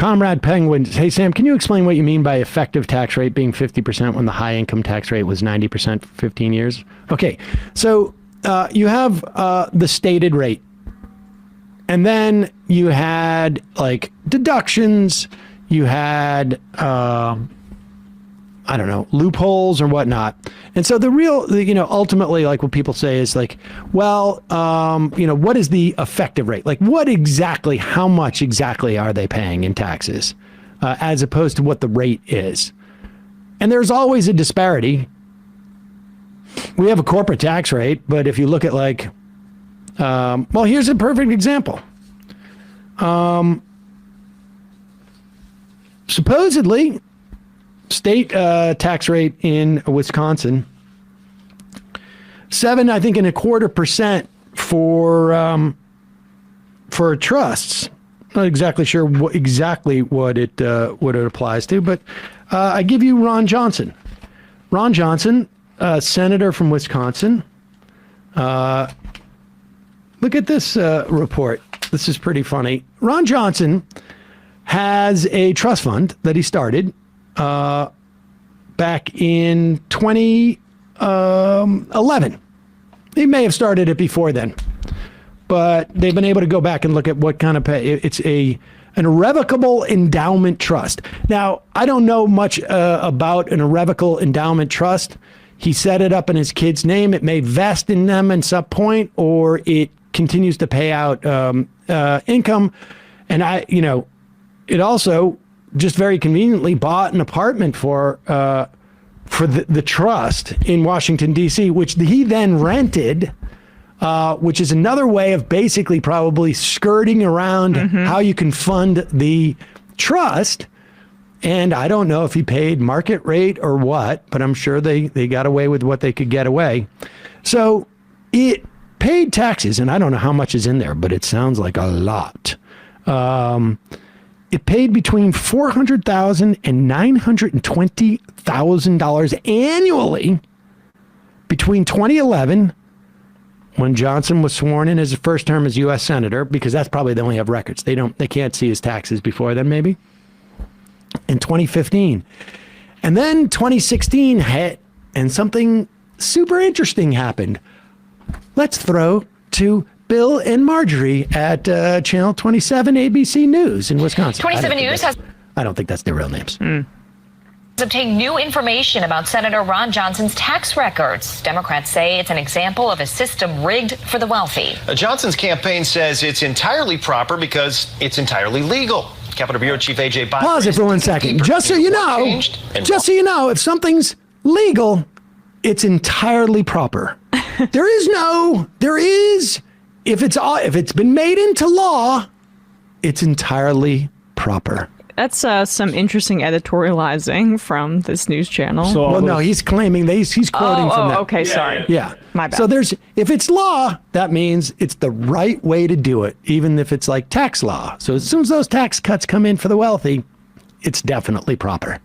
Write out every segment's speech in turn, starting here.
Comrade Penguin, hey, Sam, can you explain what you mean by effective tax rate being 50% when the high income tax rate was 90% for 15 years? Okay, so you have the stated rate. And then you had like deductions, you had, I don't know, loopholes or whatnot. And so the real, ultimately, like what people say is like, well, what is the effective rate? Like what exactly, how much exactly are they paying in taxes as opposed to what the rate is? And there's always a disparity. We have a corporate tax rate, but if you look at like, well, here's a perfect example. Supposedly, state tax rate in Wisconsin, 7.25% for trusts. Not exactly sure what it applies to, but I give you Ron Johnson. Ron Johnson, senator from Wisconsin. Look at this report. This is pretty funny. Ron Johnson has a trust fund that he started back in 2011. He may have started it before then, but they've been able to go back and look at what kind of pay. It's an irrevocable endowment trust. Now, I don't know much about an irrevocable endowment trust. He set it up in his kid's name. It may vest in them at some point, or it continues to pay out income. And it also just very conveniently bought an apartment for the trust in Washington, D.C., which he then rented, which is another way of basically probably skirting around how you can fund the trust. And I don't know if he paid market rate or what, but I'm sure they got away with what they could get away. So it paid taxes, and I don't know how much is in there, but it sounds like a lot. It paid between $400,000 and $920,000 annually between 2011, when Johnson was sworn in his first term as U.S. Senator, because that's probably they only have records. They can't see his taxes before then, maybe. In 2015. And then 2016 hit, and something super interesting happened. Let's throw to Bill and Marjorie at Channel 27 ABC News in Wisconsin. 27 News has... I don't think that's their real names. Obtained new information about Senator Ron Johnson's tax records. Democrats say it's an example of a system rigged for the wealthy. Johnson's campaign says it's entirely proper because it's entirely legal. Capitol Bureau Chief A.J. Biden. Pause it for 1 second. Just so you know, if something's legal, it's entirely proper. If it's been made into law, it's entirely proper. That's some interesting editorializing from this news channel. No, he's claiming he's quoting from that. Okay, sorry. Yeah. My bad. So if it's law, that means it's the right way to do it, even if it's like tax law. So as soon as those tax cuts come in for the wealthy, it's definitely proper.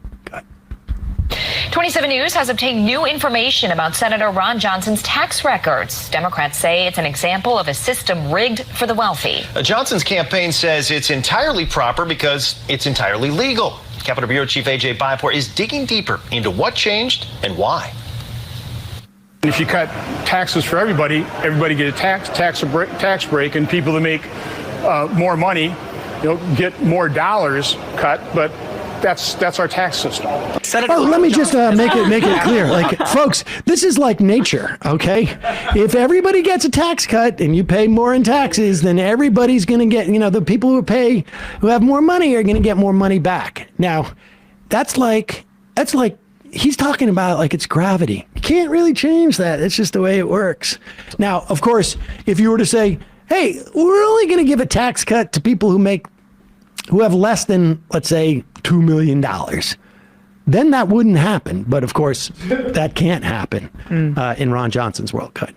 27 News has obtained new information about Senator Ron Johnson's tax records. Democrats say it's an example of a system rigged for the wealthy. Johnson's campaign says it's entirely proper because it's entirely legal. Capitol Bureau Chief A.J. Biden is digging deeper into what changed and why. If you cut taxes for everybody get a tax break, and people that make more money, get more dollars cut, but that's our tax system. Let me just make it clear. Like, folks, this is like nature, okay? If everybody gets a tax cut and you pay more in taxes, then everybody's going to get, the people who have more money are going to get more money back. Now, that's like he's talking about like it's gravity. You can't really change that. It's just the way it works. Now, of course, if you were to say, hey, we're only going to give a tax cut to people who have less than, let's say, $2 million, then that wouldn't happen. But of course, that can't happen in Ron Johnson's world. Cut.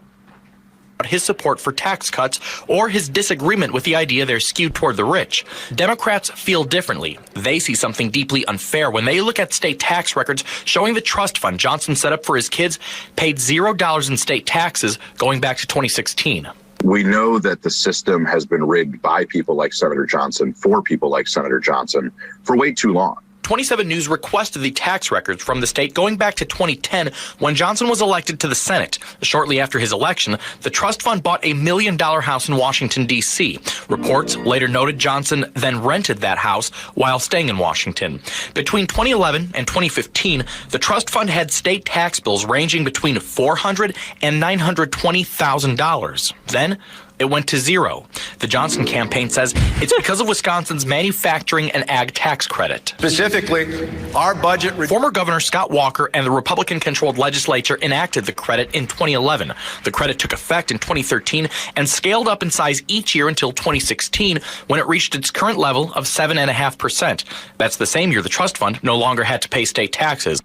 His support for tax cuts or his disagreement with the idea they're skewed toward the rich. Democrats feel differently. They see something deeply unfair when they look at state tax records showing the trust fund Johnson set up for his kids paid $0 in state taxes going back to 2016. We know that the system has been rigged by people like Senator Johnson, for people like Senator Johnson, for way too long. 27 News requested the tax records from the state going back to 2010 when Johnson was elected to the Senate. Shortly after his election, the trust fund bought a $1 million house in Washington, D.C. Reports later noted Johnson then rented that house while staying in Washington. Between 2011 and 2015, the trust fund had state tax bills ranging between $400,000 and $920,000. Then it went to zero. The Johnson campaign says it's because of Wisconsin's manufacturing and ag tax credit. Specifically, our budget... Former Governor Scott Walker and the Republican-controlled legislature enacted the credit in 2011. The credit took effect in 2013 and scaled up in size each year until 2016, when it reached its current level of 7.5%. That's the same year the trust fund no longer had to pay state taxes.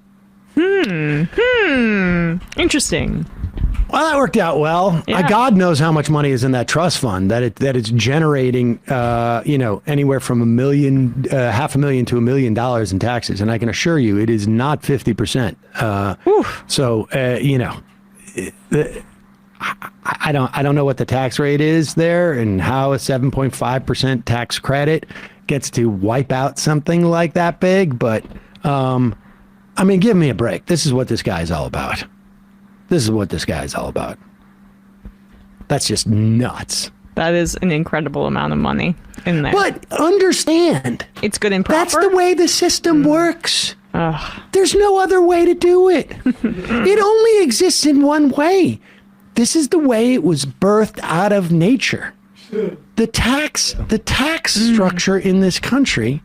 Interesting. Well, that worked out well. Yeah. God knows how much money is in that trust fund that it's generating, anywhere from $500,000 to $1 million in taxes. And I can assure you, it is not 50%. I don't know what the tax rate is there and how a 7.5% tax credit gets to wipe out something like that big. But, give me a break. This is what this guy's all about. That's just nuts. That is an incredible amount of money in there. But understand, it's good and proper. that's the way the system works. There's no other way to do it. It only exists in one way. This is the way it was birthed out of nature. The tax structure in this country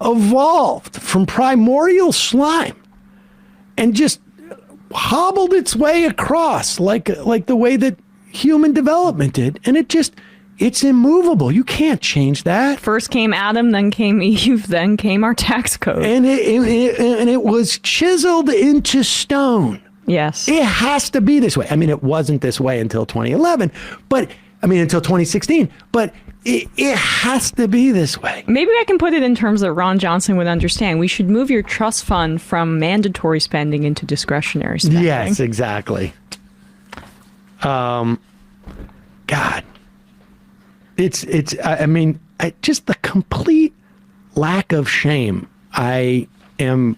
evolved from primordial slime and just hobbled its way across like the way that human development did. And it's immovable. You can't change that. First came Adam, then came Eve, then came our tax code. And it was chiseled into stone. Yes. It has to be this way. It wasn't this way until 2011, until 2016, but it has to be this way. Maybe I can put it in terms that Ron Johnson would understand. We should move your trust fund from mandatory spending into discretionary spending. Yes, exactly. God. It's just the complete lack of shame I am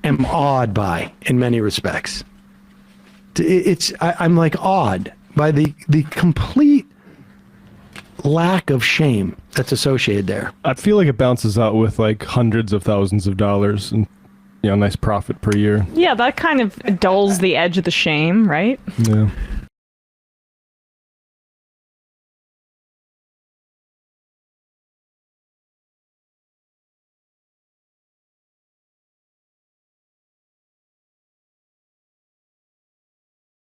awed by in many respects. I'm like awed by the complete lack of shame that's associated there. I feel like it bounces out with like hundreds of thousands of dollars and nice profit per year. Yeah, that kind of dulls the edge of the shame, right? Yeah.